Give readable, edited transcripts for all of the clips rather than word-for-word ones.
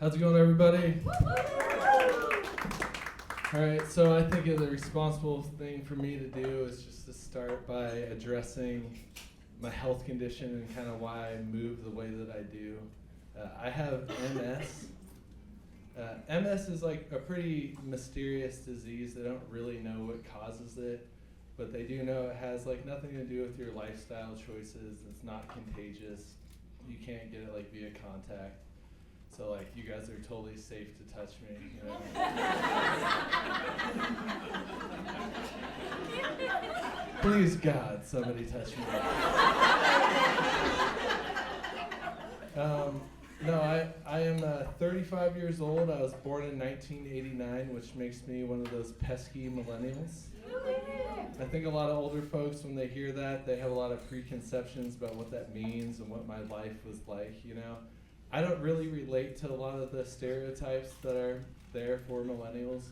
How's it going, everybody? All right, so I think the responsible thing for me to do is just to start by addressing my health condition and kind of why I move the way that I do. I have MS. MS is like a pretty mysterious disease. They don't really know what causes it, but they do know it has like nothing to do with your lifestyle choices. It's not contagious. You can't get it like via contact. So like you guys are totally safe to touch me, you know. Please God, somebody touch me. No, I am 35 years old. I was born in 1989, which makes me one of those pesky millennials. I think a lot of older folks, when they hear that, they have a lot of preconceptions about what that means and what my life was like, you know. I don't really relate to a lot of the stereotypes that are there for millennials.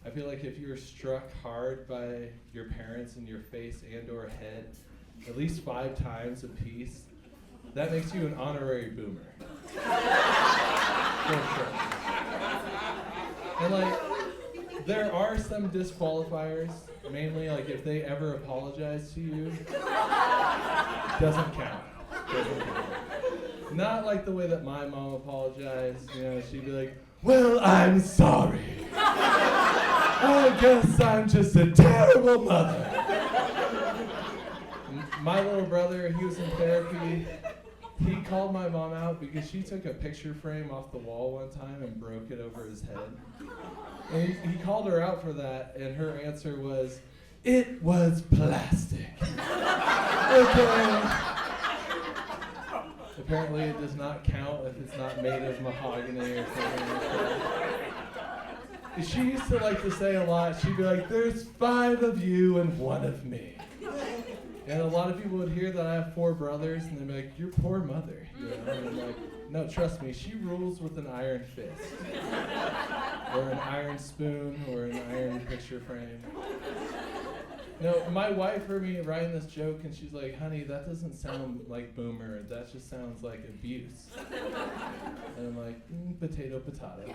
I feel like if you're struck hard by your parents in your face and or head at least 5 times a piece, that makes you an honorary boomer. For sure. And like, there are some disqualifiers, mainly like if they ever apologize to you, doesn't count. Not like the way that my mom apologized, you know, she'd be like, well, I'm sorry. I guess I'm just a terrible mother. My little brother, he was in therapy. He called my mom out because she took a picture frame off the wall one time and broke it over his head. And he called her out for that, and her answer was, it was plastic. Okay. Apparently it does not count if it's not made of mahogany or something like that. She used to like to say a lot, she'd be like, there's 5 of you and 1 of me. And a lot of people would hear that I have 4 brothers, and they'd be like, your poor mother. You know? And I'm like, no, trust me, she rules with an iron fist. Or an iron spoon, or an iron picture frame. No, my wife heard me writing this joke, and she's like, honey, that doesn't sound like boomer. That just sounds like abuse. And I'm like, potato, potato.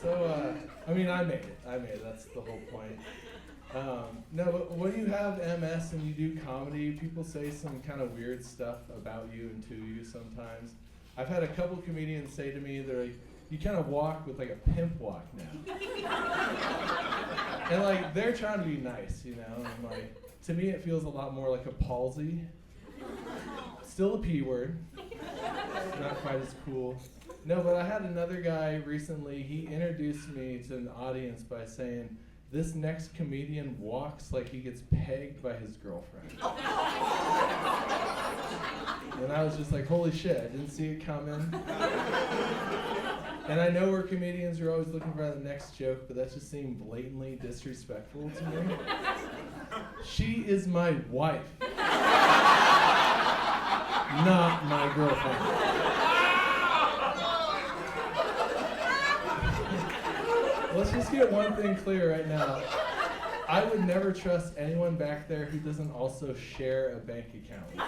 So, I mean, I made it. That's the whole point. No, but when you have MS and you do comedy, people say some kind of weird stuff about you and to you sometimes. I've had a couple comedians say to me, they're like, you kind of walk with like a pimp walk now. And like, they're trying to be nice, you know? And like, to me it feels a lot more like a palsy. Still a P word. Not quite as cool. No, but I had another guy recently, he introduced me to an audience by saying, this next comedian walks like he gets pegged by his girlfriend. And I was just like, holy shit, I didn't see it coming. And I know we're comedians, we're always looking for the next joke, but that just seemed blatantly disrespectful to me. She is my wife, not my girlfriend. Let's just get one thing clear right now. I would never trust anyone back there who doesn't also share a bank account with me.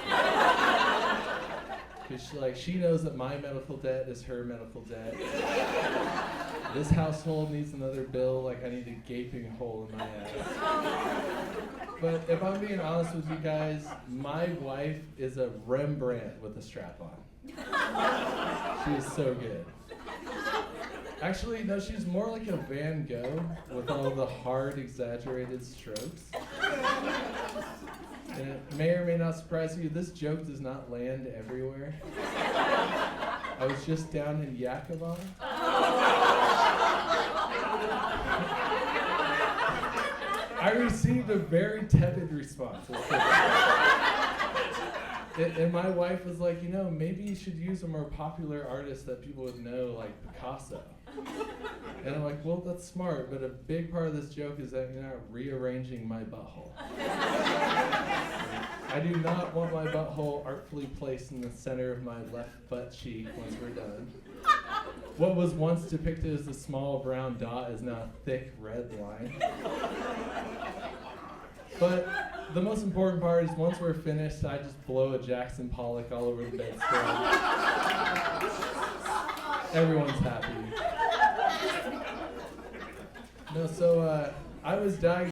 Because she knows that my medical debt is her medical debt. This household needs another bill, like I need a gaping hole in my ass. But if I'm being honest with you guys, my wife is a Rembrandt with a strap on. She is so good. Actually, no, she's more like a Van Gogh with all the hard, exaggerated strokes. And it may or may not surprise you, this joke does not land everywhere. I was just down in Yakima. I received a very tepid response. And my wife was like, you know, maybe you should use a more popular artist that people would know, like Picasso. And I'm like, well, that's smart, but a big part of this joke is that you're not rearranging my butthole. I do not want my butthole artfully placed in the center of my left butt cheek once we're done. What was once depicted as a small brown dot is now a thick red line. But the most important part is once we're finished, I just blow a Jackson Pollock all over the bedspread. Everyone's happy. No, so I was diagnosed.